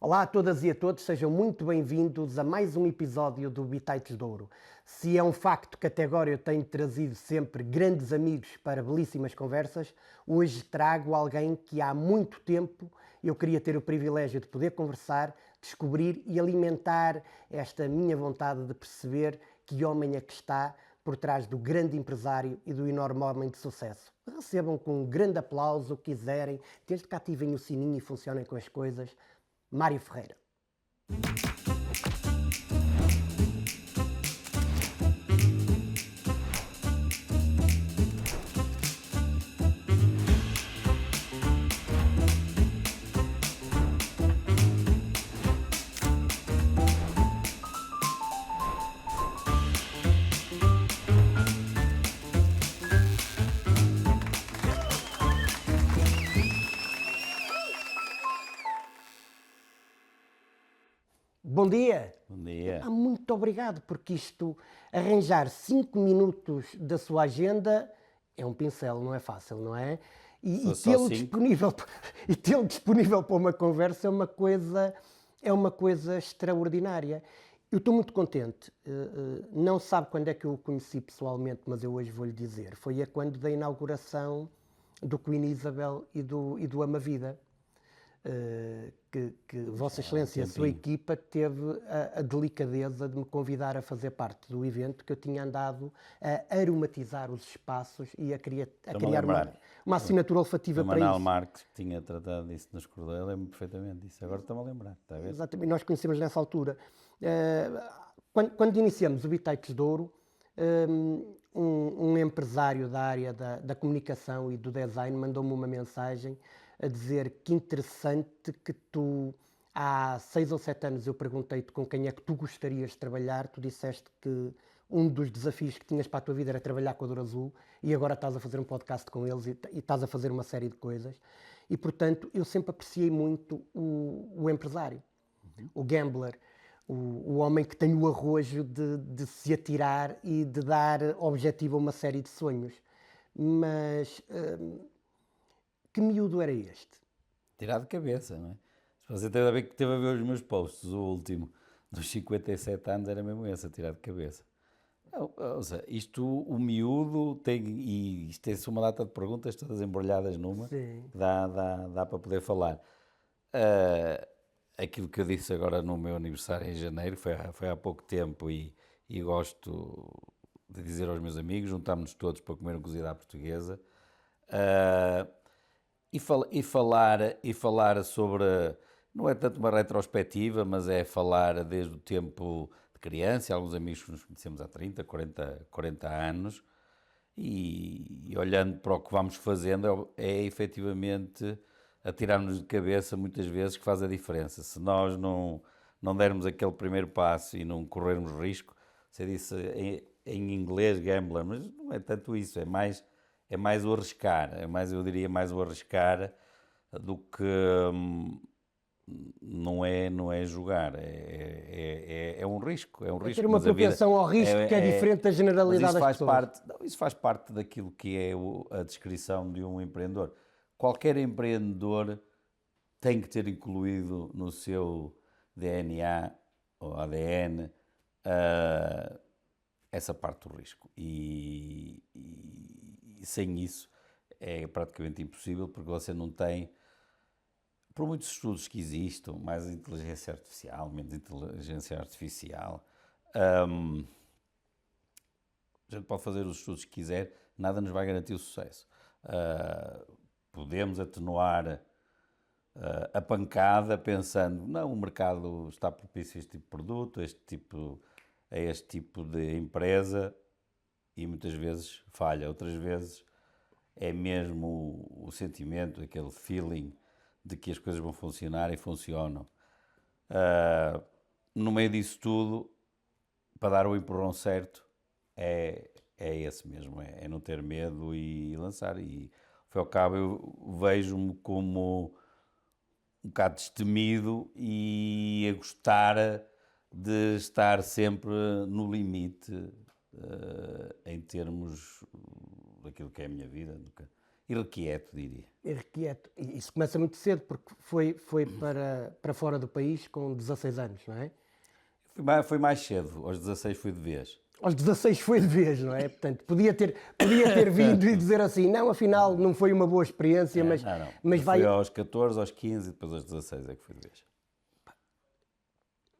Olá a todas e a todos, sejam muito bem-vindos a mais um episódio do Bitites de Ouro. Se é um facto que até agora eu tenho trazido sempre grandes amigos para belíssimas conversas, hoje trago alguém que há muito tempo eu queria ter o privilégio de poder conversar, descobrir e alimentar esta minha vontade de perceber que homem é que está por trás do grande empresário e do enorme homem de sucesso. Recebam com um grande aplauso o que quiserem, desde que ativem o sininho e funcionem com as coisas. Mário Ferreira. Bom dia! Bom dia. Muito obrigado, porque isto, arranjar 5 minutos da sua agenda é um pincel, não é fácil, não é? E Só tê-lo cinco. disponível, e tê-lo disponível para uma conversa é uma coisa extraordinária. Eu estou muito contente. Não sabe quando é que eu o conheci pessoalmente, mas eu hoje vou-lhe dizer. Foi a quando da inauguração do Queen Isabel e do Amavida. Que Vossa Excelência, a sua equipa, teve a delicadeza de me convidar a fazer parte do evento, que eu tinha andado a aromatizar os espaços e a criar uma assinatura olfativa para Manuel isso. Marques, que tinha tratado disso nos Cordeiro, lembro perfeitamente disso. Agora estou-me a lembrar, está a ver? Exatamente, nós conhecemos nessa altura. Quando iniciamos o Bitites de Ouro, um empresário da área da comunicação e do design mandou-me uma mensagem a dizer que interessante que tu, há 6 ou 7 anos eu perguntei-te com quem é que tu gostarias de trabalhar, tu disseste que um dos desafios que tinhas para a tua vida era trabalhar com a Dor Azul e agora estás a fazer um podcast com eles e estás a fazer uma série de coisas. E, portanto, eu sempre apreciei muito o empresário, o gambler, o homem que tem o arrojo de se atirar e de dar objetivo a uma série de sonhos. Mas que miúdo era este? Tirar de cabeça, não é? Se você teve a ver os meus posts, o último, dos 57 anos, era mesmo esse, a tirar de cabeça. Ou seja, isto, o miúdo, e isto é uma data de perguntas todas embrulhadas numa, Sim. dá para poder falar. Aquilo que eu disse agora no meu aniversário em janeiro, foi há pouco tempo e gosto de dizer aos meus amigos, juntámos-nos todos para comer um cozido à portuguesa, e falar sobre, não é tanto uma retrospectiva, mas é falar desde o tempo de criança, alguns amigos que nos conhecemos há 30, 40 anos, e olhando para o que vamos fazendo, é efetivamente atirar-nos de cabeça muitas vezes que faz a diferença. Se nós não dermos aquele primeiro passo e não corrermos risco, você disse em inglês gambler, mas não é tanto isso, é mais o arriscar, eu diria mais o arriscar do que não é jogar, é um risco, É ter uma propensão ao risco que é diferente da mas generalidade isso das faz pessoas. isso faz parte daquilo que é a descrição de um empreendedor. Qualquer empreendedor tem que ter incluído no seu DNA ou ADN essa parte do risco. E sem isso é praticamente impossível, porque você não tem, por muitos estudos que existam, mais inteligência artificial, menos inteligência artificial, a gente pode fazer os estudos que quiser, nada nos vai garantir o sucesso. Podemos atenuar a pancada pensando, não, o mercado está propício a este tipo de produto, a este tipo de empresa, e muitas vezes falha, outras vezes é mesmo o sentimento, aquele feeling de que as coisas vão funcionar e funcionam. No meio disso tudo, para dar o empurrão certo, é esse mesmo, é não ter medo e lançar. E, ao fim e ao cabo, eu vejo-me como um bocado destemido e a gostar de estar sempre no limite em termos daquilo que é a minha vida. irrequieto, diria. Irrequieto. E isso começa muito cedo, porque foi para fora do país com 16 anos, não é? Foi mais cedo, aos 16 fui de vez. Aos 16 foi de vez, não é? Portanto, podia ter vindo e dizer assim, não, afinal não foi uma boa experiência, Não, mas, não. mas Eu vai... fui aos 14, aos 15 e depois aos 16 é que fui de vez.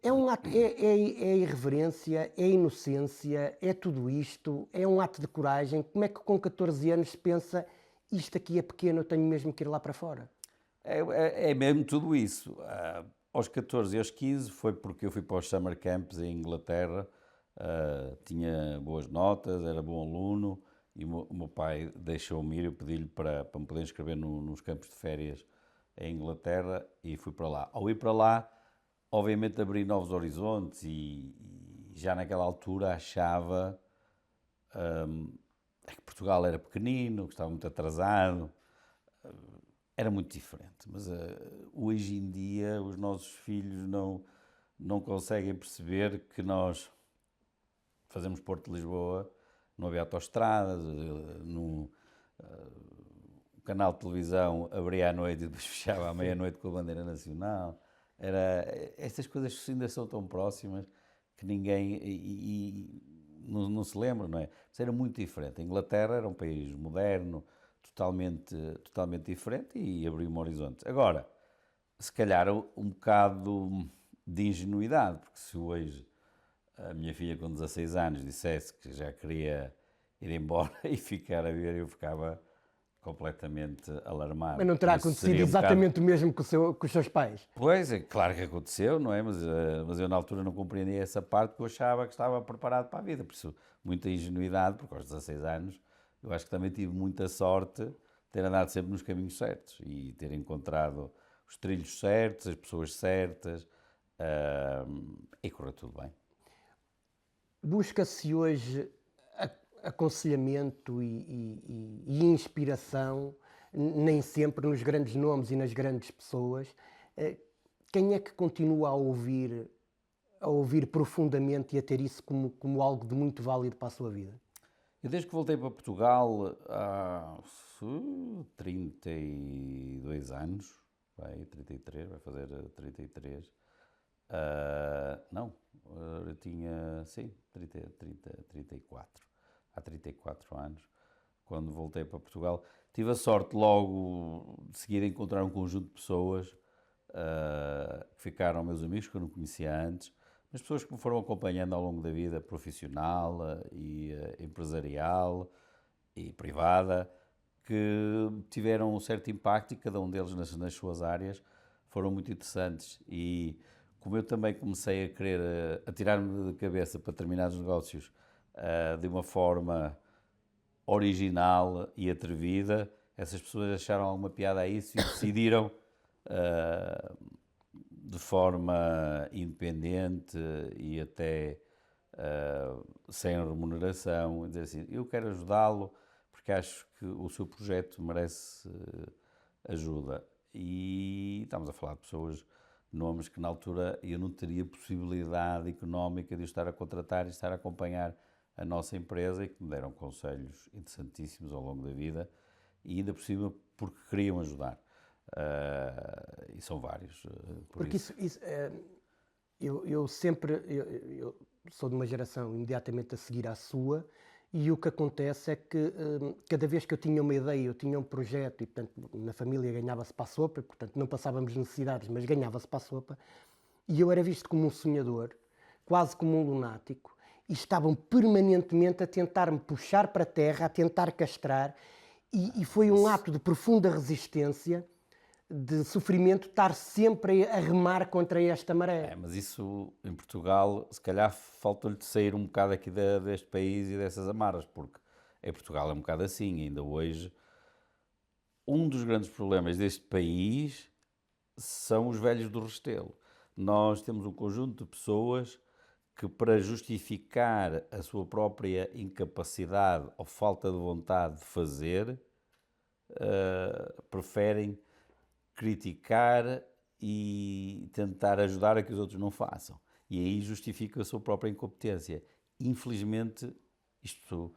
É um ato, é irreverência, é inocência, é tudo isto, é um ato de coragem. Como é que com 14 anos se pensa, isto aqui é pequeno, eu tenho mesmo que ir lá para fora? É mesmo tudo isso. Aos 14 e aos 15 foi porque eu fui para os summer camps em Inglaterra, tinha boas notas, era bom aluno e o meu pai deixou-me ir, eu pedi-lhe para me poder inscrever nos campos de férias em Inglaterra e fui para lá. Ao ir para lá, obviamente abri novos horizontes e já naquela altura achava que Portugal era pequenino, que estava muito atrasado, era muito diferente. Mas hoje em dia os nossos filhos não conseguem perceber que nós fazemos Porto de Lisboa, não havia autoestradas, o canal de televisão abria à noite e depois fechava à meia-noite com a bandeira nacional. Estas coisas ainda são tão próximas que ninguém não se lembra, não é? Isso era muito diferente. A Inglaterra era um país moderno, totalmente diferente e abriu-me horizontes. Agora, se calhar um bocado de ingenuidade, porque se hoje a minha filha com 16 anos dissesse que já queria ir embora e ficar a viver, eu ficava completamente alarmado. Mas não terá Isso acontecido seria exatamente o mesmo com os seus pais? Pois, é claro que aconteceu, não é? Mas eu na altura não compreendia essa parte porque eu achava que estava preparado para a vida. Por isso, muita ingenuidade, porque aos 16 anos eu acho que também tive muita sorte de ter andado sempre nos caminhos certos e ter encontrado os trilhos certos, as pessoas certas, e correu tudo bem. Busca-se hoje aconselhamento e inspiração, nem sempre nos grandes nomes e nas grandes pessoas. Quem é que continua a ouvir profundamente e a ter isso como algo de muito válido para a sua vida? Eu desde que voltei para Portugal há 32 anos, vai 33, vai fazer 33. Não, eu tinha, sim, 34. Há 34 anos, quando voltei para Portugal. Tive a sorte logo de seguir a encontrar um conjunto de pessoas que ficaram meus amigos, que eu não conhecia antes, mas pessoas que me foram acompanhando ao longo da vida profissional e empresarial e privada, que tiveram um certo impacto e cada um deles nas suas áreas foram muito interessantes. E como eu também comecei a querer atirar-me de cabeça para determinados negócios de uma forma original e atrevida, essas pessoas acharam alguma piada a isso e decidiram de forma independente e até sem remuneração, dizer assim, eu quero ajudá-lo porque acho que o seu projeto merece ajuda. E estamos a falar de pessoas, nomes que na altura eu não teria possibilidade económica de estar a contratar e estar a acompanhar a nossa empresa e que me deram conselhos interessantíssimos ao longo da vida e ainda por cima porque queriam ajudar. E são vários. Porque eu sempre eu sou de uma geração imediatamente a seguir à sua e o que acontece é que cada vez que eu tinha uma ideia, eu tinha um projeto e, portanto, na família ganhava-se para a sopa, portanto, não passávamos necessidades, mas ganhava-se para a sopa, e eu era visto como um sonhador, quase como um lunático, e estavam permanentemente a tentar-me puxar para a terra, a tentar castrar, e foi um ato de profunda resistência, de sofrimento, estar sempre a remar contra esta maré. Mas isso em Portugal, se calhar falta-lhe de sair um bocado aqui deste país e dessas amarras, porque em Portugal é um bocado assim, ainda hoje. Um dos grandes problemas deste país são os velhos do Restelo. Nós temos um conjunto de pessoas que, para justificar a sua própria incapacidade ou falta de vontade de fazer, preferem criticar e tentar ajudar a que os outros não façam. E aí justifica a sua própria incompetência. Infelizmente, isto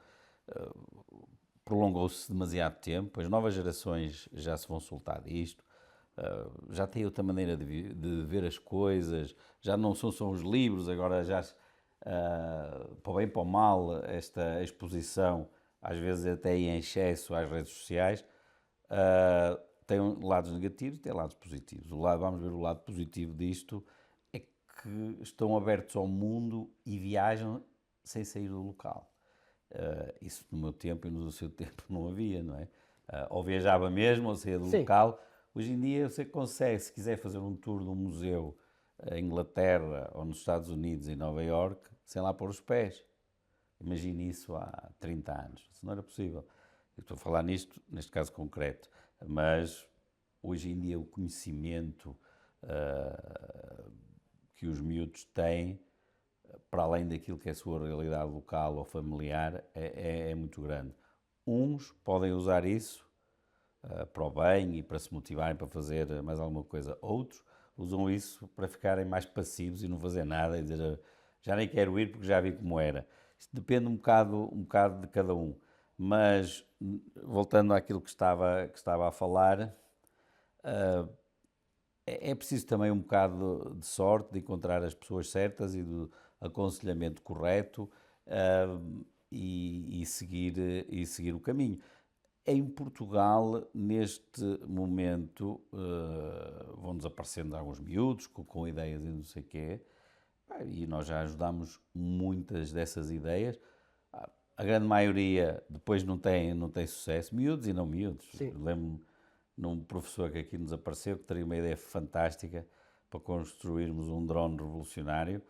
prolongou-se demasiado tempo, as novas gerações já se vão soltar disto, já têm outra maneira de ver as coisas, já não são só os livros, agora já, para o bem e para o mal, esta exposição, às vezes até em excesso às redes sociais, tem lados negativos e tem lados positivos. Vamos ver o lado positivo disto, é que estão abertos ao mundo e viajam sem sair do local. Isso no meu tempo e no seu tempo não havia, não é? Ou viajava mesmo, ou saía do Sim. local. Hoje em dia você consegue, se quiser fazer um tour de um museu em Inglaterra ou nos Estados Unidos, em Nova Iorque, sem lá pôr os pés. Imagine isso há 30 anos. Isso não era possível. Eu estou a falar nisto, neste caso concreto. Mas hoje em dia o conhecimento que os miúdos têm, para além daquilo que é a sua realidade local ou familiar, é muito grande. Uns podem usar isso para o bem e para se motivarem para fazer mais alguma coisa. Outros usam isso para ficarem mais passivos e não fazer nada e dizer já nem quero ir porque já vi como era. Isto depende um bocado de cada um. Mas, voltando àquilo que estava a falar, é preciso também um bocado de sorte, de encontrar as pessoas certas e do aconselhamento correto e seguir o caminho. Em Portugal, neste momento, vão desaparecendo alguns miúdos com ideias e não sei o quê, e nós já ajudámos muitas dessas ideias. A grande maioria depois não tem sucesso, miúdos e não miúdos. Lembro-me num professor que aqui nos apareceu que teria uma ideia fantástica para construirmos um drone revolucionário.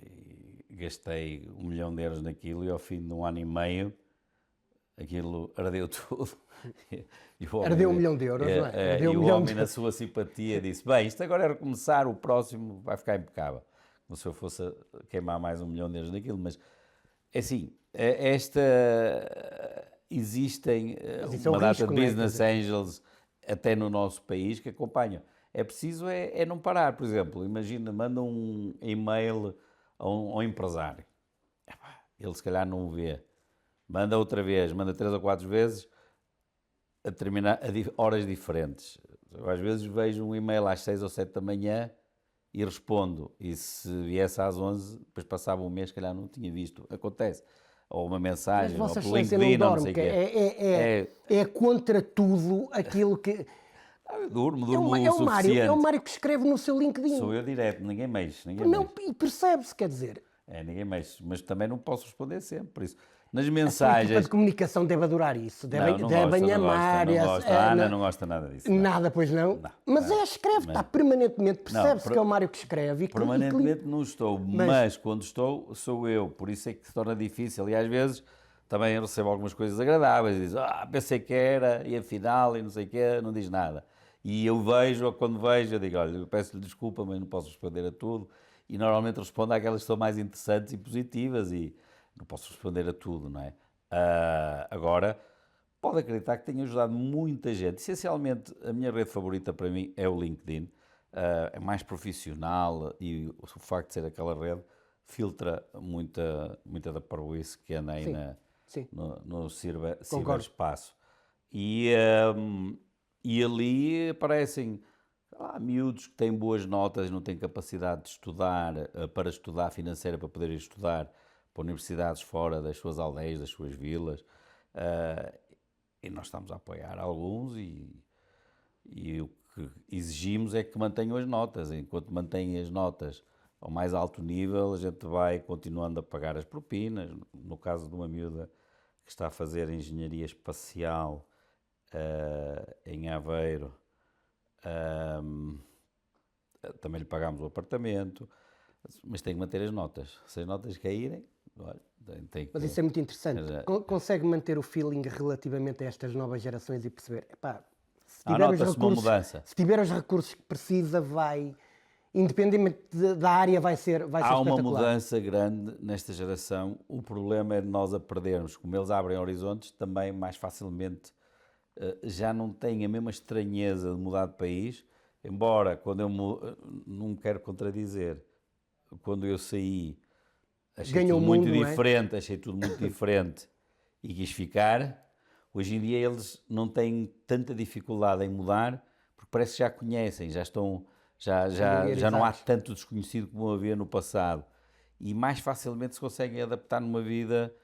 E gastei 1 milhão de euros naquilo e ao fim de 1 ano e meio aquilo ardeu tudo. Ardeu 1 milhão de euros, não é? E o homem, na sua simpatia, disse: bem, isto agora é recomeçar, o próximo vai ficar impecável. Como se eu fosse a queimar mais 1 milhão de euros naquilo, mas é assim, existem uma data de business angels até no nosso país que acompanham. É preciso não parar. Por exemplo, imagina, manda um e-mail a um empresário. Ele se calhar não o vê. Manda outra vez, manda 3 ou 4 vezes a terminar a horas diferentes. Eu, às vezes vejo um e-mail às 6 ou 7 da manhã e respondo. E se viesse às 11, depois passava um mês, se calhar não tinha visto. Acontece. Ou uma mensagem, ou por LinkedIn, não ou não sei o quê. É contra tudo aquilo que... Eu durmo o suficiente. É o Mário que escreve no seu LinkedIn. Sou eu direto, ninguém mexe. E percebe-se, quer dizer... Ninguém mexe, mas também não posso responder sempre, por isso. Nas A mensagens... equipa de comunicação deve adorar isso, devem Não amar. gosta. A Ana não gosta nada disso. Nada, pois não. Mas escreve, está permanentemente, percebe-se que é o Mário que escreve. Permanentemente não estou, mas quando estou, sou eu, por isso é que se torna difícil. E às vezes também recebo algumas coisas agradáveis, diz, pensei que era, e afinal, e não sei o quê, não diz nada. E eu vejo, ou quando vejo, eu digo, olha, eu peço-lhe desculpa, mas não posso responder a tudo. E normalmente respondo àquelas que são mais interessantes e positivas e não posso responder a tudo, não é? Agora, pode acreditar que tenho ajudado muita gente. Essencialmente, a minha rede favorita para mim é o LinkedIn. É mais profissional e o facto de ser aquela rede filtra muita da parvoíce que anda aí no ciberespaço. E ali aparecem miúdos que têm boas notas, não têm capacidade de estudar, para estudar financeira, para poderem estudar para universidades fora das suas aldeias, das suas vilas. E nós estamos a apoiar alguns e o que exigimos é que mantenham as notas. Enquanto mantêm as notas ao mais alto nível, a gente vai continuando a pagar as propinas. No caso de uma miúda que está a fazer engenharia espacial em Aveiro, também lhe pagámos o apartamento, mas tem que manter as notas. Se as notas caírem, olha, tem que... Mas isso é muito interessante. Consegue manter o feeling relativamente a estas novas gerações e perceber, se tiver os recursos que precisa, vai, independente da área, vai ser espetacular. Há uma mudança grande nesta geração. O problema é de nós a perdermos. Como eles abrem horizontes, também mais facilmente já não têm a mesma estranheza de mudar de país, embora, quando eu não quero contradizer, quando eu saí, achei tudo muito diferente e quis ficar. Hoje em dia eles não têm tanta dificuldade em mudar, porque parece que já conhecem, já não há Familiarizados. tanto desconhecido como havia no passado. E mais facilmente se conseguem adaptar numa vida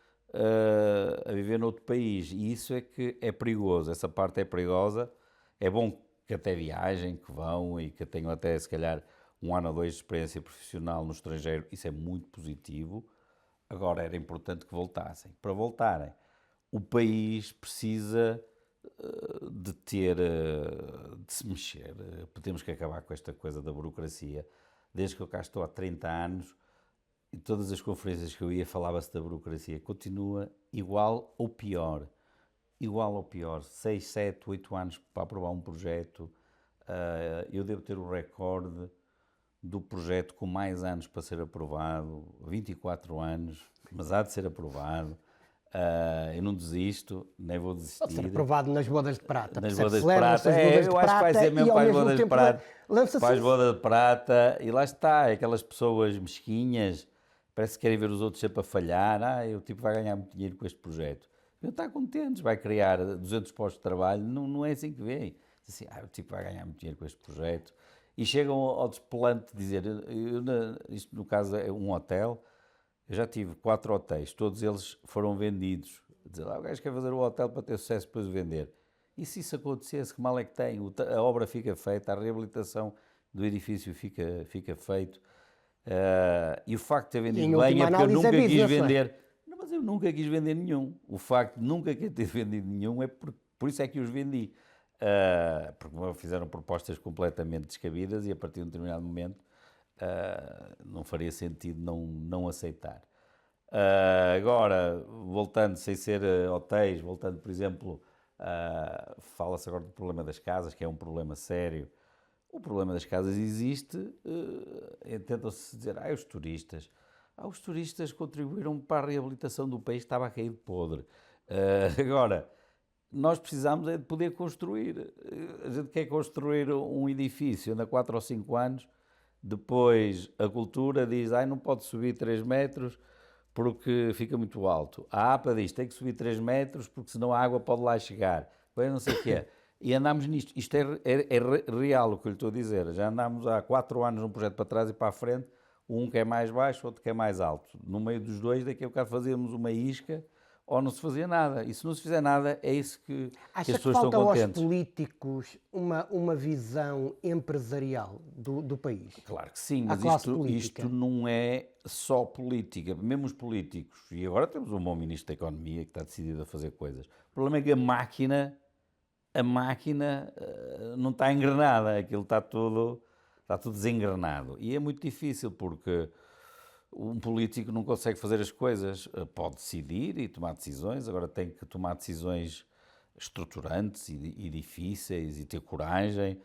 a viver noutro país. E isso é que é perigoso, essa parte é perigosa. É bom que até viajem, que vão e que tenham até, se calhar, 1 ano ou 2 de experiência profissional no estrangeiro. Isso é muito positivo. Agora era importante que voltassem. Para voltarem, o país precisa de se mexer. Temos que acabar com esta coisa da burocracia. Desde que eu cá estou há 30 anos, em todas as conferências que eu ia falava-se da burocracia. Continua igual ou pior. Igual ou pior. 6, 7, 8 anos para aprovar um projeto. Eu devo ter o recorde do projeto com mais anos para ser aprovado. 24 anos, mas há de ser aprovado. Eu não desisto, nem vou Pode ser desistir. aprovado nas bodas de prata. Nas percebe? bodas de Celebram-se prata, as bodas de eu acho que vai prata ser mesmo e ao para as mesmo bodas de tempo prata. lança-se Para as bodas de prata, e lá está, aquelas pessoas mesquinhas, parece que querem ver os outros sempre a falhar. O tipo vai ganhar muito dinheiro com este projeto. Não está contente, vai criar 200 postos de trabalho, não é assim que vem. Assim, o tipo vai ganhar muito dinheiro com este projeto. E chegam ao desplante de dizer, isto no caso é um hotel, eu já tive 4 hotéis, todos eles foram vendidos. Dizer, o gajo quer fazer o hotel para ter sucesso depois de vender. E se isso acontecesse, que mal é que tem? A obra fica feita, a reabilitação do edifício fica feito. E o facto de ter E em vendido bem última é porque eu análise é nunca quis business, não é? vender. Não, mas eu nunca quis vender nenhum. O facto de nunca ter vendido nenhum é por isso é que os vendi. Porque me fizeram propostas completamente descabidas e a partir de um determinado momento não faria sentido não aceitar. Agora, voltando, sem ser hotéis, voltando, por exemplo, fala-se agora do problema das casas, que é um problema sério. O problema das casas existe, tentam-se dizer, os turistas contribuíram para a reabilitação do país que estava a cair de podre. Agora, nós precisamos é de poder construir. A gente quer construir um edifício, anda 4 ou 5 anos, depois a cultura diz, não pode subir 3 metros porque fica muito alto. A APA diz, tem que subir 3 metros porque senão a água pode lá chegar. Bem, não sei o que é. E andamos nisto. Isto é real o que eu lhe estou a dizer. Já andámos há 4 anos num projeto para trás e para a frente, um que é mais baixo, outro que é mais alto. No meio dos dois, daqui a bocado fazíamos uma isca ou não se fazia nada. E se não se fizer nada, é isso que as Acha que pessoas estão falta aos contentes. políticos uma visão empresarial do país? Claro que sim, À mas classe política. isto não é só política. Mesmo os políticos, e agora temos um bom Ministro da Economia que está decidido a fazer coisas. O problema é que a máquina não está engrenada, aquilo está tudo desengrenado. E é muito difícil porque um político não consegue fazer as coisas. Pode decidir e tomar decisões, agora tem que tomar decisões estruturantes e difíceis e ter coragem.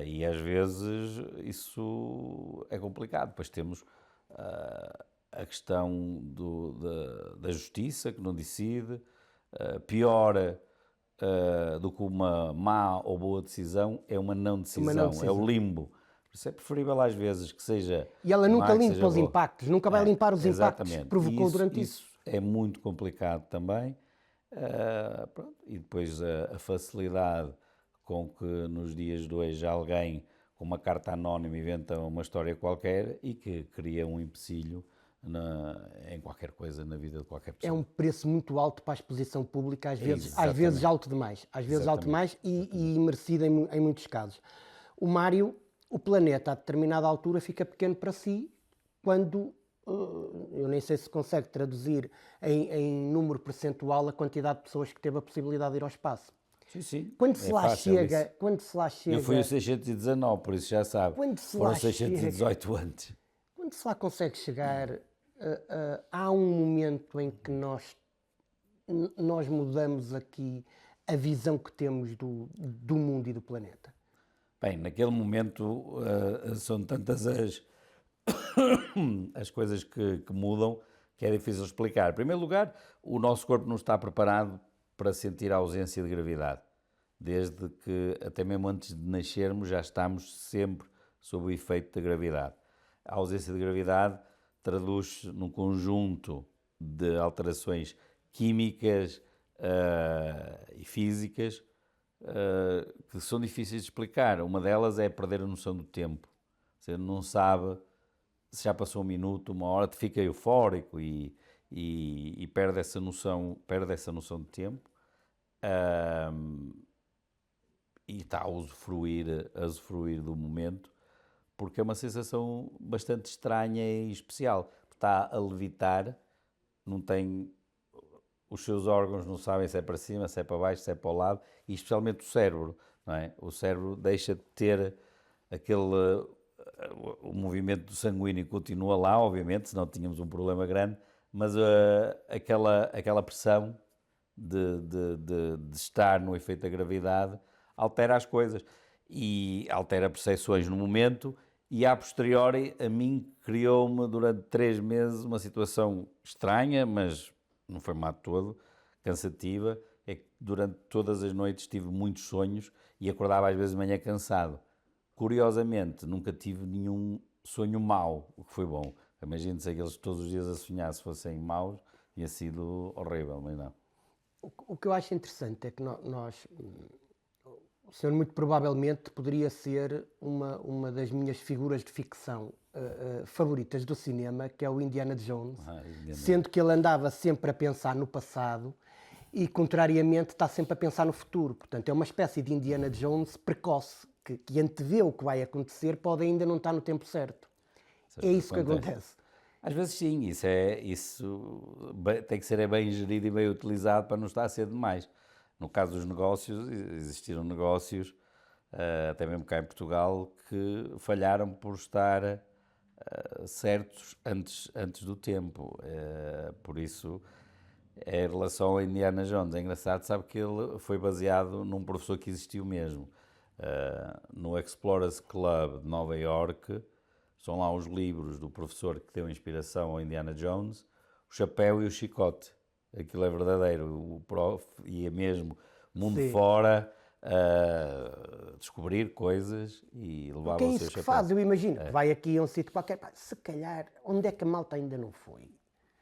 E às vezes isso é complicado. Depois temos a questão da justiça que não decide. Pior do que uma má ou boa decisão é uma não decisão, é o limbo. Por isso é preferível às vezes que seja E ela nunca má, que limpa seja os boa. impactos, nunca vai limpar os impactos que Exatamente. provocou durante isso. Isso é muito complicado também. Pronto. E depois a facilidade com que nos dias de hoje alguém com uma carta anónima inventa uma história qualquer e que cria um empecilho em qualquer coisa na vida de qualquer É pessoa. um preço muito alto para a exposição pública, às vezes Exatamente. alto demais. Às vezes alto Exatamente. demais e merecido em muitos casos. O Mário, o planeta a determinada altura fica pequeno para si quando, eu nem sei se consegue traduzir em número percentual a quantidade de pessoas que teve a possibilidade de ir ao espaço. Sim. Quando se lá fácil chega, isso. quando se lá chega, Eu fui o 619, por isso já sabe. Quando se Foram lá 618 antes. quando se lá consegue chegar, há um momento em que nós mudamos aqui a visão que temos do mundo e do planeta. Bem, naquele momento são tantas as coisas que mudam que é difícil explicar. Em primeiro lugar, o nosso corpo não está preparado para sentir a ausência de gravidade. Desde que, até mesmo antes de nascermos, já estamos sempre sob o efeito da gravidade. A ausência de gravidade traduz-se num conjunto de alterações químicas e físicas que são difíceis de explicar. Uma delas é perder a noção do tempo. Você não sabe se já passou um minuto, uma hora, te fica eufórico e perde essa noção de tempo. E está a usufruir do momento, porque é uma sensação bastante estranha e especial. Está a levitar, não tem, os seus órgãos não sabem se é para cima, se é para baixo, se é para o lado, e especialmente o cérebro, não é? O cérebro deixa de ter o movimento sanguíneo continua lá, obviamente, senão tínhamos um problema grande, mas aquela pressão de estar no efeito da gravidade altera as coisas e altera percepções no momento e a posteriori a mim criou-me durante 3 meses uma situação estranha, mas não foi má de todo, cansativa, é que durante todas as noites tive muitos sonhos e acordava às vezes de manhã cansado. Curiosamente, nunca tive nenhum sonho mau, o que foi bom. Imagino se aqueles todos os dias a sonhar se fossem maus, tinha sido horrível, mas não. O que eu acho interessante é que o senhor muito provavelmente poderia ser uma das minhas figuras de ficção favoritas do cinema, que é o Indiana Jones, sendo que ele andava sempre a pensar no passado e, contrariamente, está sempre a pensar no futuro. Portanto, é uma espécie de Indiana Jones precoce, que antevê o que vai acontecer, pode ainda não estar no tempo certo. É isso que acontece. Às vezes sim, isso tem que ser bem gerido e bem utilizado para não estar a ser demais. No caso dos negócios, existiram negócios, até mesmo cá em Portugal, que falharam por estar certos antes do tempo. Por isso, em relação a Indiana Jones, é engraçado, sabe que ele foi baseado num professor que existiu mesmo. No Explorers Club de Nova Iorque, são lá os livros do professor que deu inspiração ao Indiana Jones, o chapéu e o chicote. Aquilo é verdadeiro. O prof ia mesmo mundo Sim. fora descobrir coisas e levava Porque é o seu isso que chapéu. faz, eu imagino. Vai aqui a um sítio qualquer, pá, se calhar, onde é que a malta ainda não foi?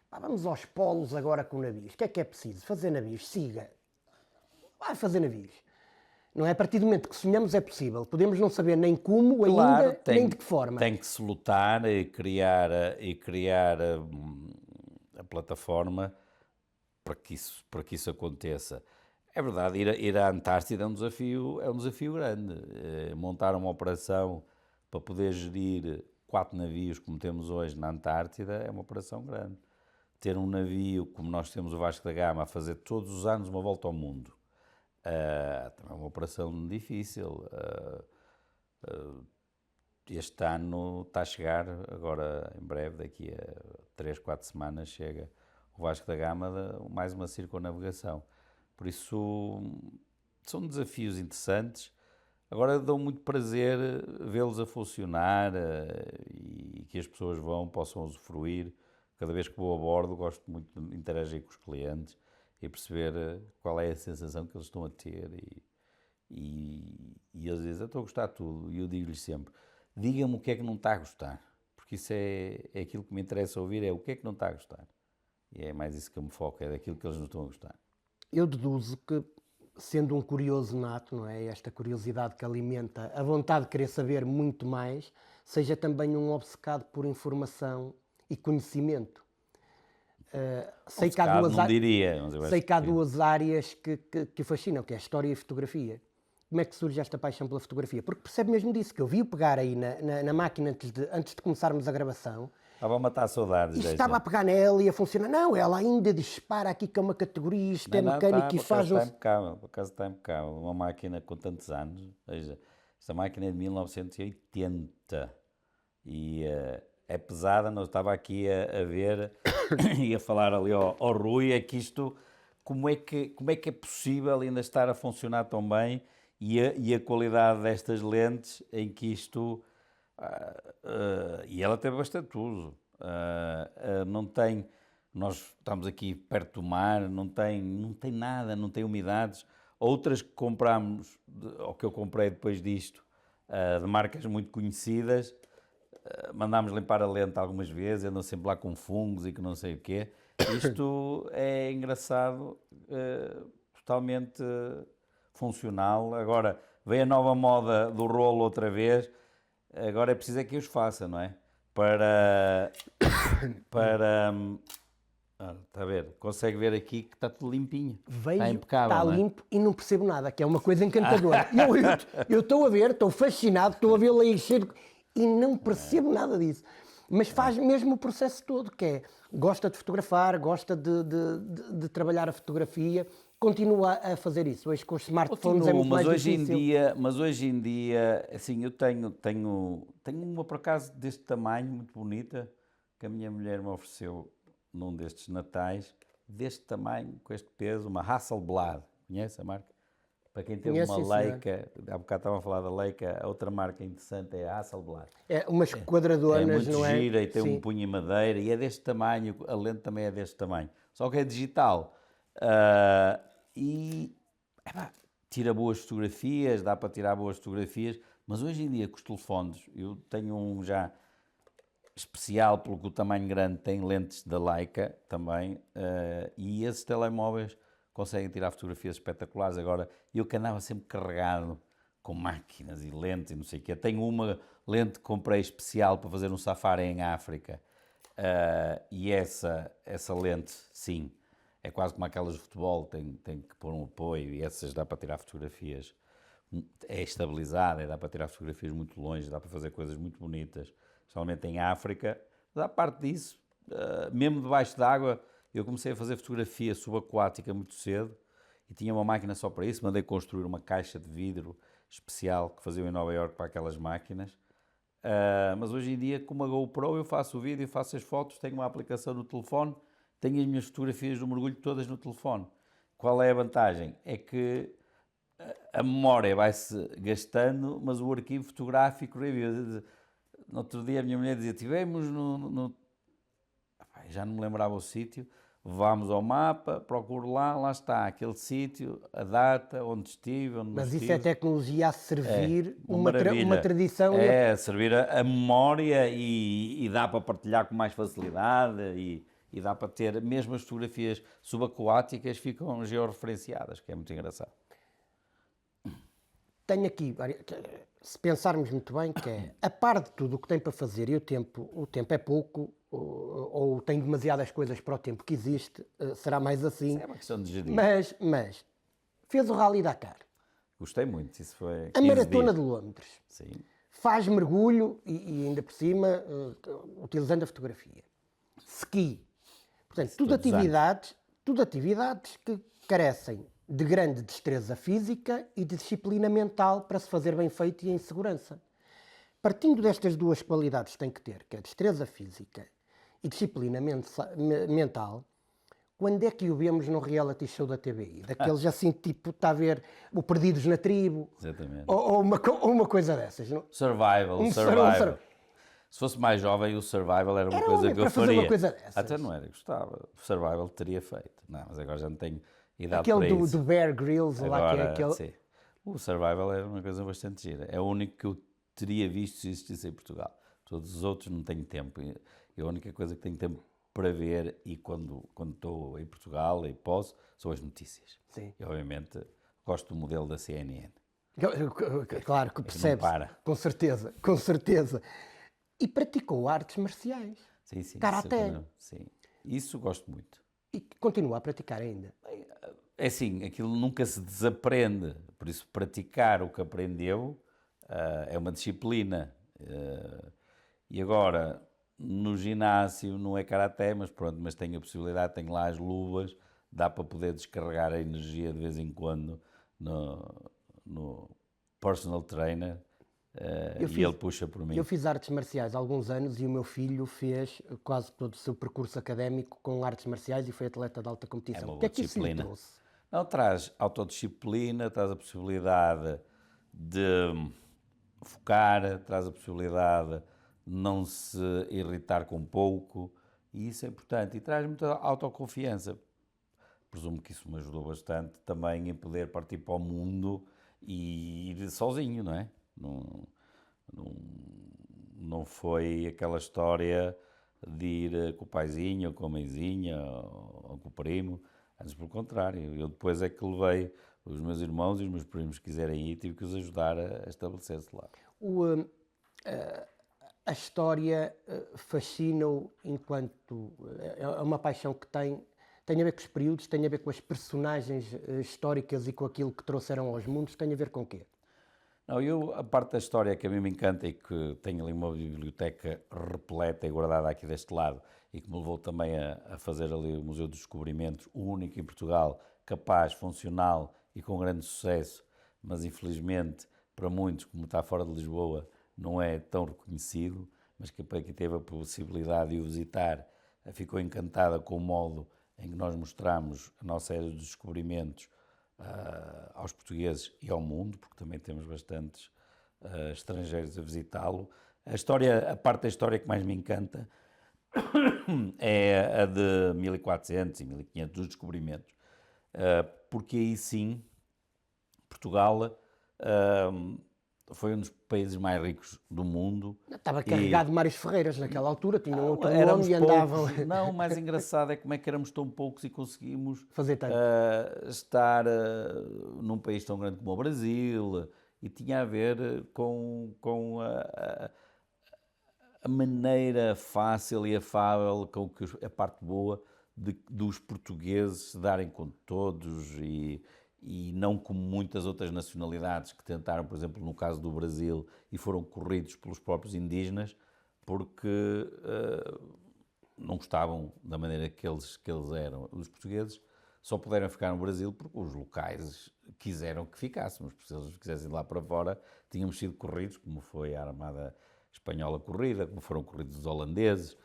Pá, vamos aos polos agora com navios. O que é preciso? Fazer navios, siga. Vai fazer navios. Não é? A partir do momento que sonhamos é possível. Podemos não saber nem como Claro, ainda, nem de que forma. tem que se lutar e criar a plataforma para que isso aconteça. É verdade, ir à Antártida é um desafio grande. Montar uma operação para poder gerir 4 navios como temos hoje na Antártida é uma operação grande. Ter um navio como nós temos o Vasco da Gama a fazer todos os anos uma volta ao mundo também é uma operação difícil. Este ano está a chegar, agora em breve, daqui a 3, 4 semanas, chega o Vasco da Gama mais uma circunnavegação. Por isso, são desafios interessantes. Agora dão muito prazer vê-los a funcionar e que as pessoas possam usufruir. Cada vez que vou a bordo, gosto muito de interagir com os clientes e perceber qual é a sensação que eles estão a ter. E eles dizem, eu estou a gostar de tudo. E eu digo-lhes sempre, diga-me o que é que não está a gostar. Porque isso é aquilo que me interessa ouvir, é o que é que não está a gostar. E é mais isso que eu me foco, é daquilo que eles não estão a gostar. Eu deduzo que, sendo um curioso nato, não é? Esta curiosidade que alimenta a vontade de querer saber muito mais, seja também um obcecado por informação e conhecimento. Sei que há duas áreas que o fascinam, que é a história e a fotografia. Como é que surge esta paixão pela fotografia? Porque percebe mesmo disso, que eu vi-o pegar aí na máquina antes de começarmos a gravação. Estava a matar saudades. E estava a pegar nela e a funcionar. Não, ela ainda dispara aqui que é uma categoria, isto é mecânico e faz... Por acaso está impecável. Uma máquina com tantos anos. Veja, esta máquina é de 1980 e é pesada. Não estava aqui a ver e a falar ali ao Rui, é que isto... Como é que é possível ainda estar a funcionar tão bem e a qualidade destas lentes em que isto... e ela tem bastante uso. Não tem... Nós estamos aqui perto do mar, não tem nada, não tem umidades. Outras que comprámos, ou que eu comprei depois disto, de marcas muito conhecidas, mandámos limpar a lente algumas vezes, andam sempre lá com fungos e que não sei o quê. Isto é engraçado, totalmente funcional. Agora, veio a nova moda do rolo outra vez, agora é preciso é que eu os faça, não é? Para está a ver? Consegue ver aqui que está tudo limpinho. Está Vejo, impecável, está não é? limpo e não percebo nada, que é uma coisa encantadora. Eu estou a ver, estou fascinado, estou a vê-lo a encher e não percebo nada disso. Mas faz mesmo o processo todo, que é, gosta de fotografar, gosta de trabalhar a fotografia, continua a fazer isso. Hoje com os smartphones é Continuo, muito mais difícil. mas hoje em dia, assim, eu tenho uma por acaso deste tamanho, muito bonita, que a minha mulher me ofereceu num destes natais, deste tamanho, com este peso, uma Hasselblad. Conhece a marca? Para quem teve Conhece, uma sim, senhor. Leica, há bocado estavam a falar da Leica, a outra marca interessante é a Hasselblad. É umas É quadradonas, muito não é? gira e tem um Sim. punho em madeira e é deste tamanho, a lente também é deste tamanho. Só que é digital. E epá, tira boas fotografias, dá para tirar boas fotografias, mas hoje em dia com os telefones, eu tenho um já especial pelo que o tamanho grande tem lentes da Leica também, e esses telemóveis conseguem tirar fotografias espetaculares. Agora, eu que andava sempre carregado com máquinas e lentes e não sei o quê, tenho uma lente que comprei especial para fazer um safari em África, e essa lente, sim, é quase como aquelas de futebol, tem que pôr um apoio, e essas dá para tirar fotografias, é estabilizada, dá para tirar fotografias muito longe, dá para fazer coisas muito bonitas, especialmente em África. Mas à parte disso, mesmo debaixo d'água, eu comecei a fazer fotografia subaquática muito cedo e tinha uma máquina só para isso. Mandei construir uma caixa de vidro especial que faziam em Nova Iorque para aquelas máquinas. Mas hoje em dia, com uma GoPro, eu faço o vídeo, faço as fotos, tenho uma aplicação no telefone, tenho as minhas fotografias do mergulho todas no telefone. Qual é a vantagem? É que a memória vai-se gastando, mas o arquivo fotográfico revive. No outro dia a minha mulher dizia, estivemos já não me lembrava o sítio, vamos ao mapa, procuro lá está, aquele sítio, a data, onde estive, onde não Mas isso estive. é tecnologia a servir Uma uma maravilha. tradição. É, servir a memória e dá para partilhar com mais facilidade e dá para ter, mesmo as fotografias subaquáticas ficam georreferenciadas, que é muito engraçado. Tenho aqui, se pensarmos muito bem, que é, a par de tudo o que tem para fazer e o tempo é pouco, ou tem demasiadas coisas para o tempo que existe, será mais assim. Isso é uma questão de gerir. Mas fez o Rally Dakar, Gostei muito, isso foi a 15 Maratona dias. de Londres, Sim. faz mergulho e ainda por cima, utilizando a fotografia. Ski. Portanto, Isso todos os tudo atividades que carecem de grande destreza física e de disciplina mental para se fazer bem feito e em segurança. Partindo destas duas qualidades que tem que ter, que é destreza física e disciplina mental, quando é que o vemos num reality show da TVI? Daqueles assim, tipo, está a ver o Perdidos na Tribo, Exatamente. ou uma coisa dessas. Não? Survival. Se fosse mais jovem, o Survival era uma Era coisa homem que eu para fazer faria. uma coisa dessas. Até não era, gostava. O Survival teria feito. Não, mas agora já não tenho idade Aquele para isso. do Bear Grylls, lá que é Agora, aquele... sim. O Survival era uma coisa bastante gira. É o único que eu teria visto se existisse em Portugal. Todos os outros não tenho tempo. E a única coisa que tenho tempo para ver, e quando estou em Portugal e posso, são as notícias. Sim. E obviamente gosto do modelo da CNN. Claro que percebe. para. Com certeza, com certeza. E praticou artes marciais. Sim, sim. Karaté. Sim. Isso gosto muito. E continua a praticar ainda. É assim, aquilo nunca se desaprende, por isso praticar o que aprendeu é uma disciplina. E agora, no ginásio não é karaté, mas pronto, mas tenho a possibilidade, tenho lá as luvas, dá para poder descarregar a energia de vez em quando no personal trainer e ele puxa por mim. Eu fiz artes marciais há alguns anos e o meu filho fez quase todo o seu percurso académico com artes marciais e foi atleta de alta competição. uma O que é boa que isso lhe disciplina. trouxe? Não, traz autodisciplina, traz a possibilidade de focar, traz a possibilidade de não se irritar com pouco, e isso é importante. E traz muita autoconfiança. Presumo que isso me ajudou bastante também em poder partir para o mundo e ir sozinho, não é? não foi aquela história de ir com o paizinho, ou com a mãezinha, ou com o primo. Antes, pelo contrário, eu depois é que levei os meus irmãos e os meus primos que quiserem ir, tive que os ajudar a estabelecer-se lá. A história fascina-o enquanto é uma paixão que tem a ver com os períodos, tem a ver com as personagens históricas e com aquilo que trouxeram aos mundos, tem a ver com o quê? Não, a parte da história que a mim me encanta e que tenho ali uma biblioteca repleta e guardada aqui deste lado e que me levou também a fazer ali o Museu dos Descobrimentos, o único em Portugal, capaz, funcional e com grande sucesso, mas infelizmente para muitos, como está fora de Lisboa, não é tão reconhecido, mas que para quem teve a possibilidade de o visitar ficou encantada com o modo em que nós mostramos a nossa era dos descobrimentos aos portugueses e ao mundo, porque também temos bastantes estrangeiros a visitá-lo. A parte da história que mais me encanta é a de 1400 e 1500, dos descobrimentos, porque aí sim, Portugal foi um dos países mais ricos do mundo. Estava carregado de Mários Ferreiras naquela altura, tinham outro Éramos nome e poucos. andavam... Não, o mais engraçado é como é que éramos tão poucos e conseguimos Fazer tanto. estar num país tão grande como o Brasil, e tinha a ver com a maneira fácil e afável com que a parte boa dos portugueses se darem com todos e não como muitas outras nacionalidades que tentaram, por exemplo, no caso do Brasil, e foram corridos pelos próprios indígenas porque não gostavam da maneira que eles eram. Os portugueses só puderam ficar no Brasil porque os locais quiseram que ficássemos, porque se eles quisessem ir lá para fora, tínhamos sido corridos, como foi a Armada Espanhola corrida, como foram corridos os holandeses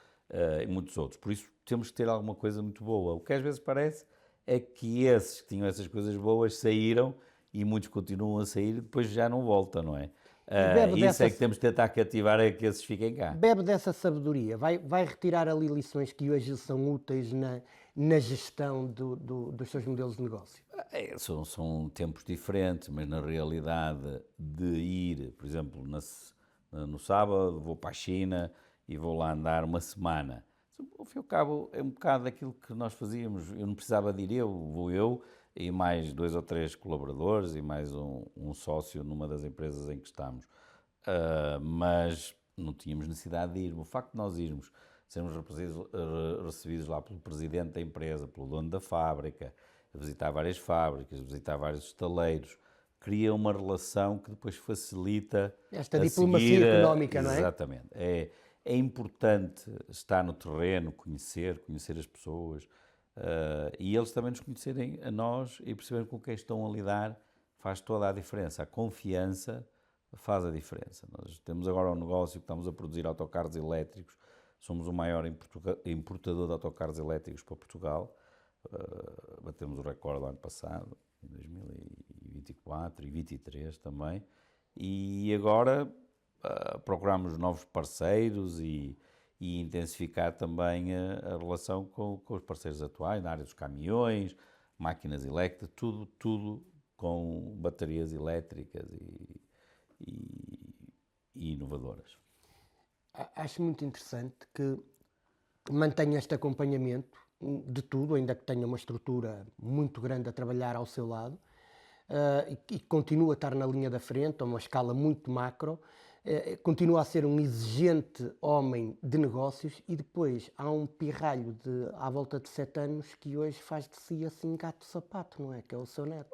e muitos outros. Por isso temos que ter alguma coisa muito boa. O que às vezes parece é que esses que tinham essas coisas boas saíram e muitos continuam a sair e depois já não voltam, não é? Isso é que temos de tentar cativar, é que esses fiquem cá. Bebe dessa sabedoria, vai retirar ali lições que hoje são úteis na gestão dos seus modelos de negócio. São tempos diferentes, mas na realidade de ir, por exemplo, no sábado vou para a China e vou lá andar uma semana. Ao fim e ao cabo, é um bocado daquilo que nós fazíamos. Eu não precisava de ir vou eu e mais 2 ou 3 colaboradores e mais um sócio numa das empresas em que estamos. Mas não tínhamos necessidade de ir. O facto de nós irmos, sermos recebidos lá pelo presidente da empresa, pelo dono da fábrica, visitar várias fábricas, visitar vários estaleiros, cria uma relação que depois facilita esta diplomacia económica, não é? Exatamente. É importante estar no terreno, conhecer as pessoas e eles também nos conhecerem a nós e perceberem com quem estão a lidar faz toda a diferença. A confiança faz a diferença. Nós temos agora um negócio que estamos a produzir autocarros elétricos, somos o maior importador de autocarros elétricos para Portugal, batemos o recorde do ano passado, em 2024 e 2023 também, e agora procuramos novos parceiros e intensificar também a relação com os parceiros atuais, na área dos caminhões, máquinas elétricas, tudo com baterias elétricas e inovadoras. Acho muito interessante que mantenha este acompanhamento de tudo, ainda que tenha uma estrutura muito grande a trabalhar ao seu lado, e continua a estar na linha da frente, a uma escala muito macro, continua a ser um exigente homem de negócios e depois há um pirralho à volta de 7 anos que hoje faz de si assim gato-sapato, não é? Que é o seu neto.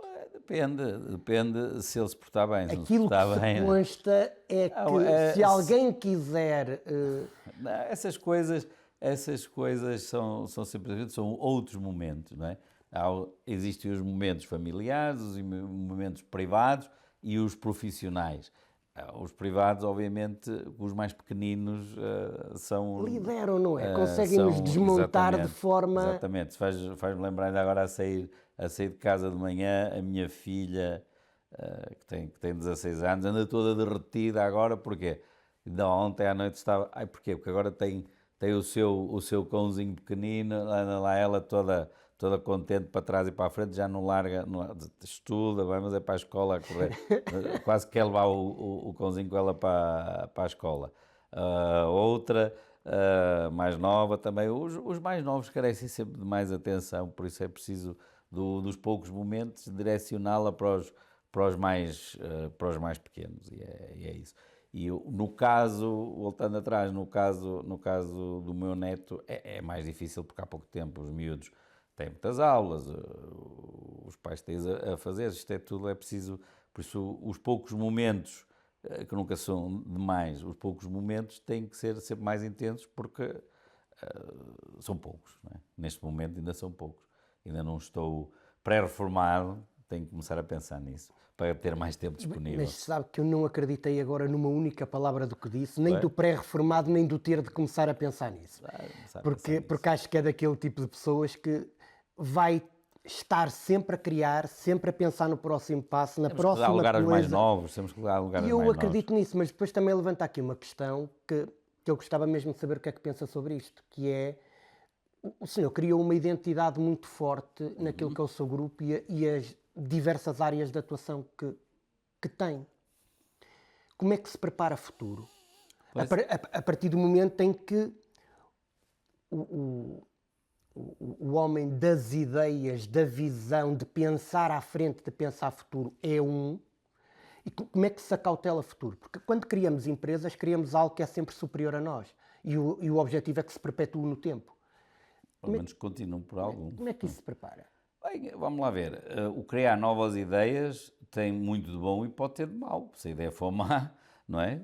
Depende se ele se portar bem. Aquilo que se consta é que se alguém quiser... Essas coisas são simplesmente são outros momentos, não é? Existem os momentos familiares, os momentos privados e os profissionais. Os privados, obviamente, os mais pequeninos são... Lideram, não é? Conseguem-nos desmontar de forma... Exatamente. Faz-me lembrar ainda agora a sair de casa de manhã, a minha filha, que tem 16 anos, anda toda derretida agora, porque ainda ontem à noite estava... Porquê? Porque agora tem o seu cãozinho pequenino, anda lá ela toda contente para trás e para a frente, já não larga, estuda, mas é para a escola a correr. Quase quer levar o cãozinho com ela para a escola. outra mais nova também. Os mais novos carecem sempre de mais atenção, por isso é preciso dos poucos momentos direcioná-la para os mais pequenos, e é isso. E no caso, voltando atrás, no caso do meu neto, é mais difícil porque há pouco tempo os miúdos têm muitas aulas, os pais têm a fazer, isto é tudo, é preciso, por isso os poucos momentos, que nunca são demais, os poucos momentos têm que ser sempre mais intensos porque são poucos, não é? Neste momento ainda são poucos. Ainda não estou pré-reformado, tenho que começar a pensar nisso, para ter mais tempo disponível. Mas sabe que eu não acreditei agora numa única palavra do que disse, nem Bem, do pré-reformado, nem do ter de começar a pensar nisso. começar a Porque, pensar nisso. porque acho que é daquele tipo de pessoas que vai estar sempre a criar, sempre a pensar no próximo passo, na Temos que dar próxima lugar aos mais coisa. novos, temos que dar lugar E aos eu mais acredito nisso, mas depois também levanta aqui uma questão que eu gostava mesmo de saber o que é que pensa sobre isto, que é, o senhor criou uma identidade muito forte naquilo que é o seu grupo e as diversas áreas de atuação que tem. Como é que se prepara a futuro? Pois. A partir do momento em que o homem das ideias, da visão, de pensar à frente, de pensar futuro, é um. E como é que se acautela futuro? Porque quando criamos empresas, criamos algo que é sempre superior a nós. E o objetivo é que se perpetue no tempo. Pelo menos continuam por algum. Como é que isso se prepara? Bem, vamos lá ver. O criar novas ideias tem muito de bom e pode ter de mau. Se a ideia for má, não é?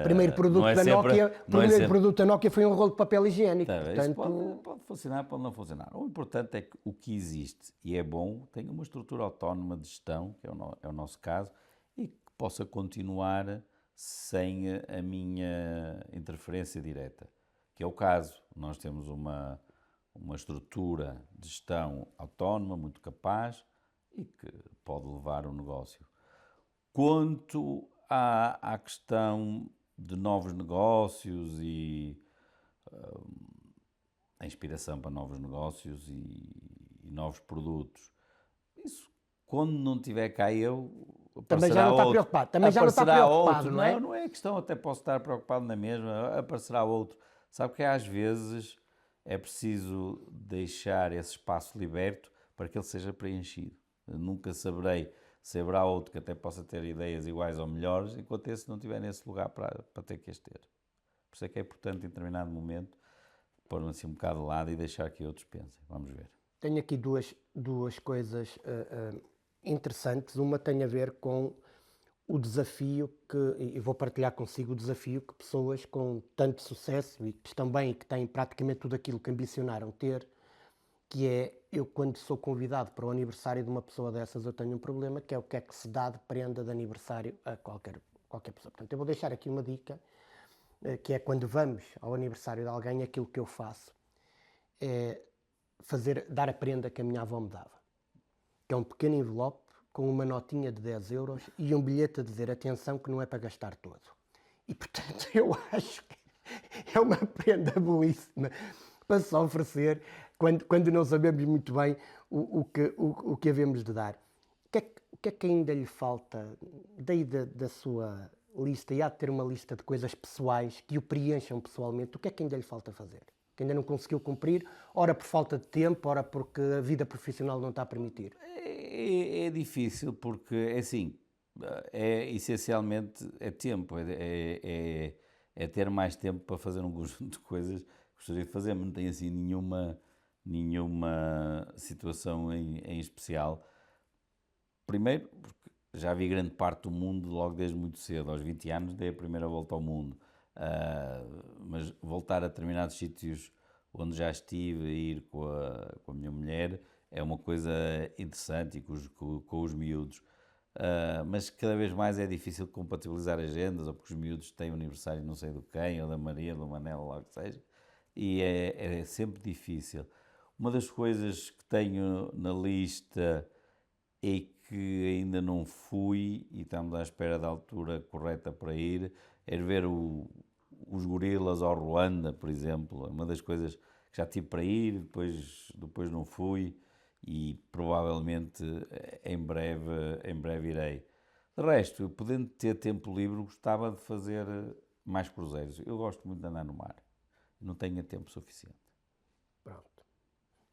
Primeiro produto não é da sempre- Nokia, não é primeiro sempre- produto da Nokia foi um rolo de papel higiênico. Tá bem, isso Portanto, pode funcionar, pode não funcionar. O importante é que o que existe e é bom tenha uma estrutura autónoma de gestão, que é o nosso caso, e que possa continuar sem a minha interferência direta, que é o caso. Nós temos uma estrutura de gestão autónoma, muito capaz e que pode levar o negócio. Quanto à questão de novos negócios e a inspiração para novos negócios e novos produtos. Isso, quando não tiver cá eu, também já aparecerá não está outro. preocupado. Também já não está Aparecerá preocupado, outro. não é? Não é questão, até posso estar preocupado na mesma, aparecerá outro. Sabe que às vezes é preciso deixar esse espaço liberto para que ele seja preenchido. Eu nunca saberei se haverá outro que até possa ter ideias iguais ou melhores, enquanto esse não estiver nesse lugar para ter que as ter. Por isso é que é importante, em determinado momento, pôr-me assim um bocado de lado e deixar que outros pensem. Vamos ver. Tenho aqui duas coisas interessantes. Uma tem a ver com o desafio e vou partilhar consigo o desafio que pessoas com tanto sucesso e que estão bem e que têm praticamente tudo aquilo que ambicionaram ter, que é, eu quando sou convidado para o aniversário de uma pessoa dessas, eu tenho um problema, que é o que é que se dá de prenda de aniversário a qualquer pessoa. Portanto, eu vou deixar aqui uma dica, que é quando vamos ao aniversário de alguém, aquilo que eu faço é dar a prenda que a minha avó me dava, que é um pequeno envelope com uma notinha de 10 euros e um bilhete a dizer atenção que não é para gastar todo. E portanto eu acho que é uma prenda belíssima para se oferecer quando não sabemos muito bem o que havemos de dar. O que é que ainda lhe falta daí da sua lista? E há de ter uma lista de coisas pessoais que o preencham pessoalmente. O que é que ainda lhe falta fazer? Que ainda não conseguiu cumprir, ora por falta de tempo, ora porque a vida profissional não está a permitir. É difícil porque, é assim, essencialmente é tempo, é ter mais tempo para fazer um conjunto de coisas que gostaria de fazer, mas não tenho assim nenhuma situação em especial. Primeiro, porque já vi grande parte do mundo logo desde muito cedo, aos 20 anos dei a primeira volta ao mundo. Mas voltar a determinados sítios onde já estive a ir com a minha mulher é uma coisa interessante e com os miúdos. Mas cada vez mais é difícil compatibilizar agendas, ou porque os miúdos têm o aniversário não sei do quem, ou da Maria, do Manel, ou lá o que seja, e é sempre difícil. Uma das coisas que tenho na lista e que ainda não fui, e estamos à espera da altura correta para ir, é ver os gorilas ao Ruanda, por exemplo. É uma das coisas que já tive para ir, depois não fui, e provavelmente em breve irei. De resto, eu podendo ter tempo livre, gostava de fazer mais cruzeiros. Eu gosto muito de andar no mar. Não tenho tempo suficiente. Pronto.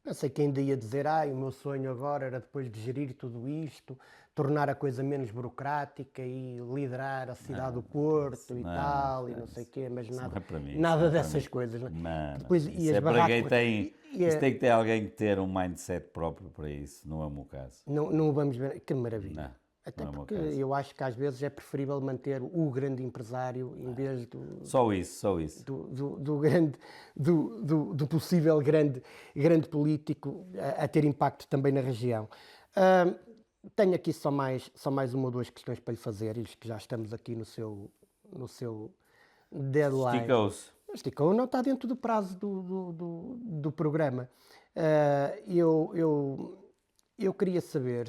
Pensei que ainda ia dizer, o meu sonho agora era depois de gerir tudo isto, tornar a coisa menos burocrática e liderar a cidade do Porto e tal, e não sei o quê, mas Isso não nada, é para mim. nada dessas coisas. Não é? Não. Depois, e Isso as é para quem barracas, tem. Isso tem que ter alguém que ter um mindset próprio para isso. Não é o meu caso. não vamos ver, que maravilha. Não. Até Não é o meu porque caso. eu acho que às vezes é preferível manter o grande empresário em vez Só isso. do grande, do possível grande político a ter impacto também na região. Tenho aqui só mais uma ou duas questões para lhe fazer, isto que já estamos aqui no seu deadline. Esticou, não está dentro do prazo do programa. Eu queria saber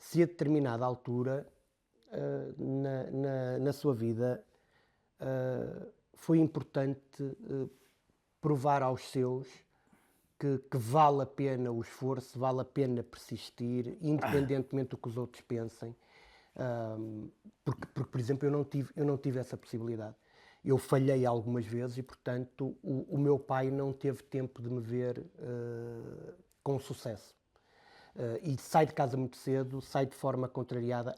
se a determinada altura na sua vida foi importante provar aos seus que vale a pena o esforço, vale a pena persistir, independentemente do que os outros pensem. Porque, por exemplo, eu não tive essa possibilidade. Eu falhei algumas vezes e, portanto, o meu pai não teve tempo de me ver com sucesso. E sai de casa muito cedo, sai de forma contrariada.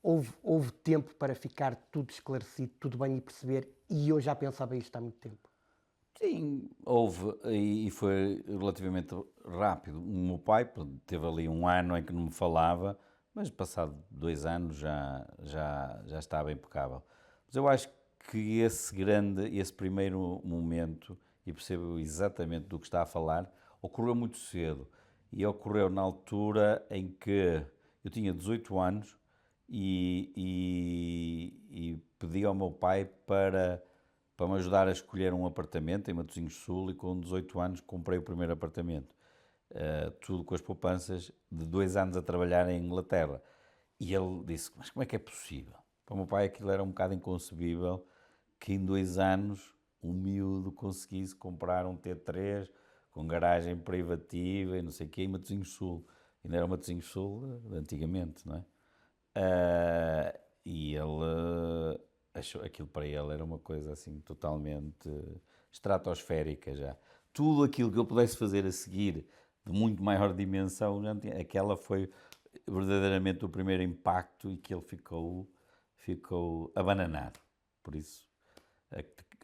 Houve tempo para ficar tudo esclarecido, tudo bem e perceber, e eu já pensava isto há muito tempo. Sim, houve e foi relativamente rápido. O meu pai teve ali um ano em que não me falava, mas passado 2 anos já estava impecável. Mas eu acho que esse primeiro momento, e percebo exatamente do que está a falar, ocorreu muito cedo. E ocorreu na altura em que eu tinha 18 anos e pedi ao meu pai para me ajudar a escolher um apartamento em Matosinhos Sul, e com 18 anos comprei o primeiro apartamento. Tudo com as poupanças de 2 anos a trabalhar em Inglaterra. E ele disse, mas como é que é possível? Para o meu pai aquilo era um bocado inconcebível que em 2 anos um miúdo conseguisse comprar um T3 com garagem privativa e não sei o quê em Matosinhos Sul. Ainda era o Matosinhos Sul de antigamente, não é? E ele achou aquilo, para ele era uma coisa assim totalmente estratosférica já. Tudo aquilo que eu pudesse fazer a seguir de muito maior dimensão, já não tinha. Aquela foi verdadeiramente o primeiro impacto e que ele ficou abananado. Por isso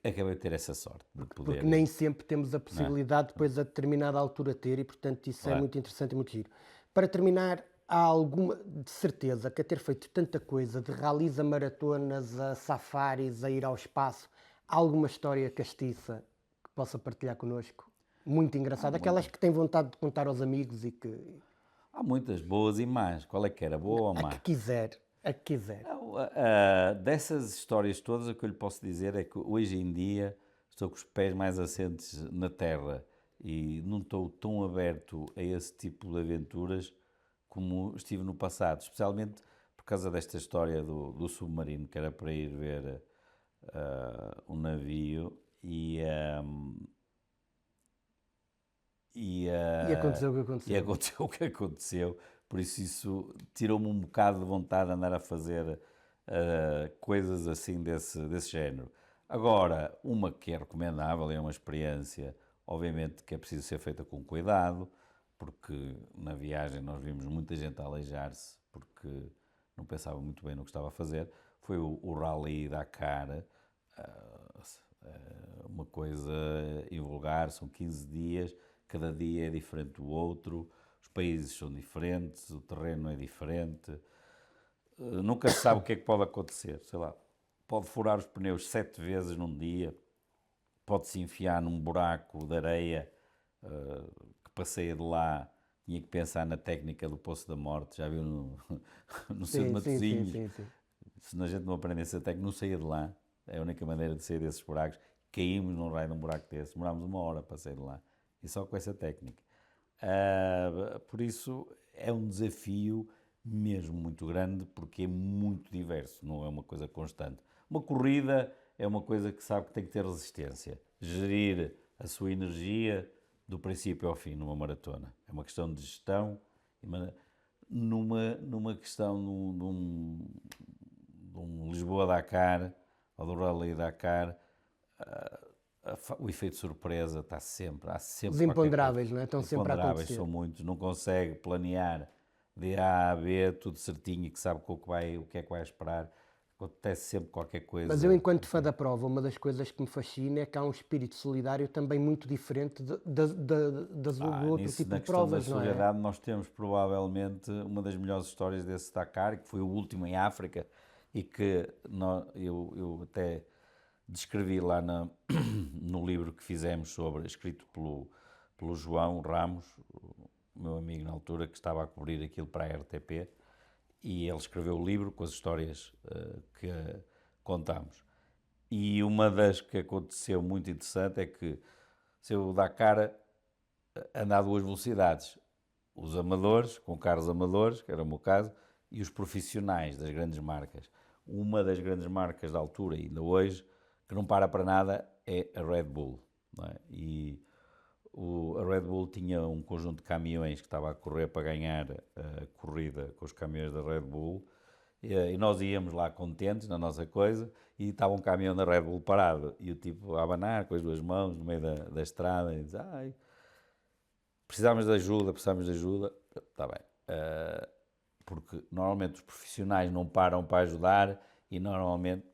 acabei de ter essa sorte de poder. Porque nem sempre temos a possibilidade depois a determinada altura ter, e portanto isso é muito interessante e muito giro. Para terminar, há alguma de certeza que a ter feito tanta coisa, de ralis a maratonas, a safaris, a ir ao espaço, há alguma história castiça que possa partilhar connosco? Muito engraçada, aquelas que tem vontade de contar aos amigos e que... Há muitas boas e más. Qual é que era, boa ou má? A que quiser. Dessas histórias todas, o que eu lhe posso dizer é que hoje em dia estou com os pés mais assentes na terra e não estou tão aberto a esse tipo de aventuras como estive no passado, especialmente por causa desta história do submarino, que era para ir ver um navio E aconteceu o que aconteceu. E aconteceu o que aconteceu. Por isso tirou-me um bocado de vontade de andar a fazer coisas assim desse género. Agora, uma que é recomendável, é uma experiência, obviamente que é preciso ser feita com cuidado, porque na viagem nós vimos muita gente a aleijar-se, porque não pensava muito bem no que estava a fazer. Foi o Rally Dakar, uma coisa invulgar, são 15 dias, cada dia é diferente do outro, os países são diferentes, o terreno é diferente, nunca se sabe o que é que pode acontecer, sei lá, pode furar os pneus 7 vezes num dia, pode-se enfiar num buraco de areia que passeia de lá, tinha que pensar na técnica do Poço da Morte, já viu no seu de Matosinhos? Sim. Se a gente não aprendesse a técnica, não saía de lá, é a única maneira de sair desses buracos. Caímos num raio de um buraco desse, demorámos 1 hora para sair de lá, e só com essa técnica. Por isso é um desafio mesmo muito grande, porque é muito diverso, não é uma coisa constante. Uma corrida é uma coisa que sabe que tem que ter resistência, gerir a sua energia do princípio ao fim numa maratona. É uma questão de gestão, numa questão de um Lisboa-Dakar, ou do Rally Dakar, o efeito surpresa está sempre, há sempre Os imponderáveis, não é? Estão sempre a imponderáveis acontecer. são muitos, não consegue planear de A a B tudo certinho e que sabe o que é que vai esperar. Acontece sempre qualquer coisa. Mas eu, enquanto fã da prova, uma das coisas que me fascina é que há um espírito solidário também muito diferente do outro Nisso, tipo na de questão provas, da não é? solidariedade, nós temos provavelmente uma das melhores histórias desse Dakar, que foi o último em África e que eu até descrevi lá no livro que fizemos escrito pelo João Ramos, o meu amigo na altura, que estava a cobrir aquilo para a RTP, e ele escreveu o livro com as histórias que contamos. E uma das que aconteceu muito interessante é que o Dakar anda a duas velocidades. Os amadores, com carros amadores, que era o meu caso, e os profissionais das grandes marcas. Uma das grandes marcas da altura, e ainda hoje, que não para nada, é a Red Bull. Não é? E a Red Bull tinha um conjunto de caminhões que estava a correr para ganhar a corrida com os caminhões da Red Bull, e nós íamos lá contentes na nossa coisa, e estava um caminhão da Red Bull parado, e o tipo a abanar com as duas mãos no meio da estrada, e diz, precisamos de ajuda, está bem. Porque normalmente os profissionais não param para ajudar e normalmente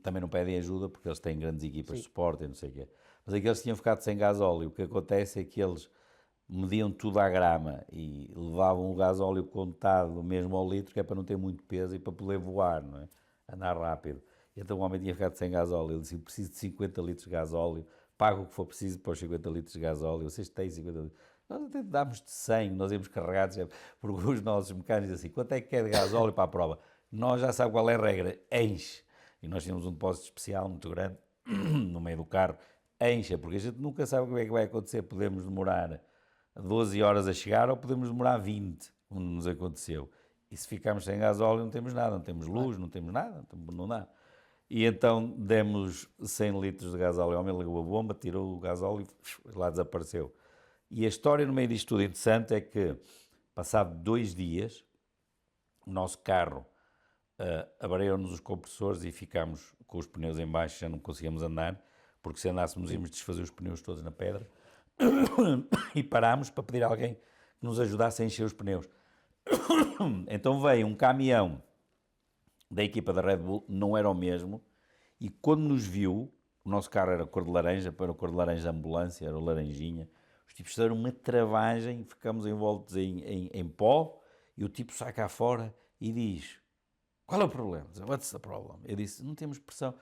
também não pedem ajuda porque eles têm grandes equipas de suporte e não sei o quê. Mas aqueles tinham ficado sem gasóleo. O que acontece é que eles mediam tudo à grama e levavam o gasóleo contado mesmo ao litro, que é para não ter muito peso e para poder voar, não é? Andar rápido. E então o homem tinha ficado sem gasóleo. Ele disse, preciso de 50 litros de gasóleo, pago o que for preciso para os 50 litros de gasóleo. Vocês têm 50 litros. Nós até dámos de 100, nós íamos carregados, porque os nossos mecânicos assim, quanto é que quer de gasóleo para a prova? Nós já sabemos qual é a regra, enche. E nós tínhamos um depósito especial muito grande, no meio do carro, encha, porque a gente nunca sabe o que é que vai acontecer. Podemos demorar 12 horas a chegar ou podemos demorar 20, como nos aconteceu. E se ficarmos sem gasóleo não temos nada, não temos luz, não temos nada, não dá. E então demos 100 litros de gasóleo, o homem ligou a bomba, tirou o gasóleo e lá desapareceu. E a história no meio disto tudo interessante é que, passado 2 dias, o nosso carro abriram-nos os compressores e ficámos com os pneus em baixo, já não conseguíamos andar, porque se andássemos íamos desfazer os pneus todos na pedra, e parámos para pedir a alguém que nos ajudasse a encher os pneus. Então veio um caminhão da equipa da Red Bull, não era o mesmo, e quando nos viu, o nosso carro era cor de laranja, para o cor de laranja ambulância, era o laranjinha, os tipos fizeram uma travagem, ficamos envoltos em pó, e o tipo sai cá fora e diz, qual é o problema? What's the problem? Eu disse, não temos pressão,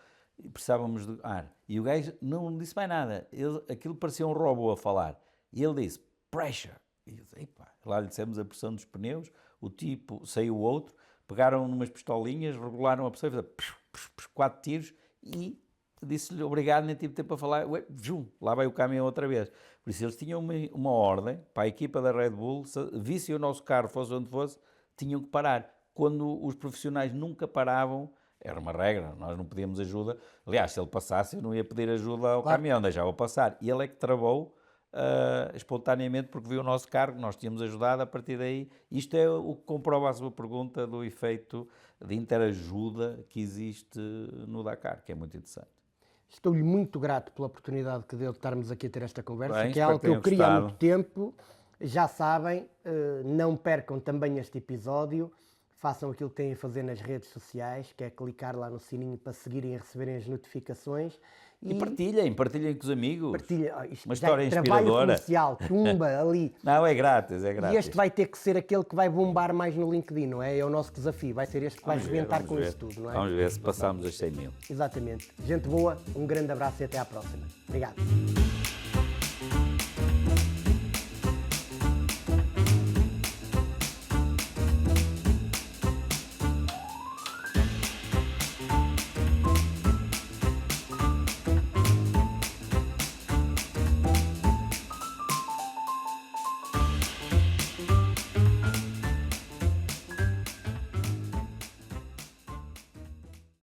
precisávamos de ar. E o gajo não disse mais nada, aquilo parecia um robô a falar, e ele disse, pressure. E eu disse, epá, lá lhe dissemos a pressão dos pneus, o tipo, saiu o outro, pegaram numas pistolinhas, regularam a pressão, e fizeram 4 tiros, e disse-lhe obrigado, nem tive tempo para falar, lá vai o caminhão outra vez. Por isso eles tinham uma ordem para a equipa da Red Bull, se vissem o nosso carro, fosse onde fosse, tinham que parar. Quando os profissionais nunca paravam, era uma regra, nós não pedíamos ajuda. Aliás, se ele passasse, eu não ia pedir ajuda ao caminhão, deixava passar. E ele é que travou espontaneamente porque viu o nosso carro, nós tínhamos ajudado a partir daí. Isto é o que comprova a sua pergunta do efeito de interajuda que existe no Dakar, que é muito interessante. Estou-lhe muito grato pela oportunidade que deu de estarmos aqui a ter esta conversa, Bem, que é algo que eu queria há muito tempo. Já sabem, não percam também este episódio, façam aquilo que têm a fazer nas redes sociais, que é clicar lá no sininho para seguirem e receberem as notificações. E partilhem com os amigos. Uma história inspiradora. Trabalho comercial, tumba ali. Não, é grátis. E este vai ter que ser aquele que vai bombar mais no LinkedIn, não é? É o nosso desafio, vai ser este que vai rebentar com isso tudo, não é? Vamos ver se passamos as 100 mil. Exatamente. Gente boa, um grande abraço e até à próxima. Obrigado.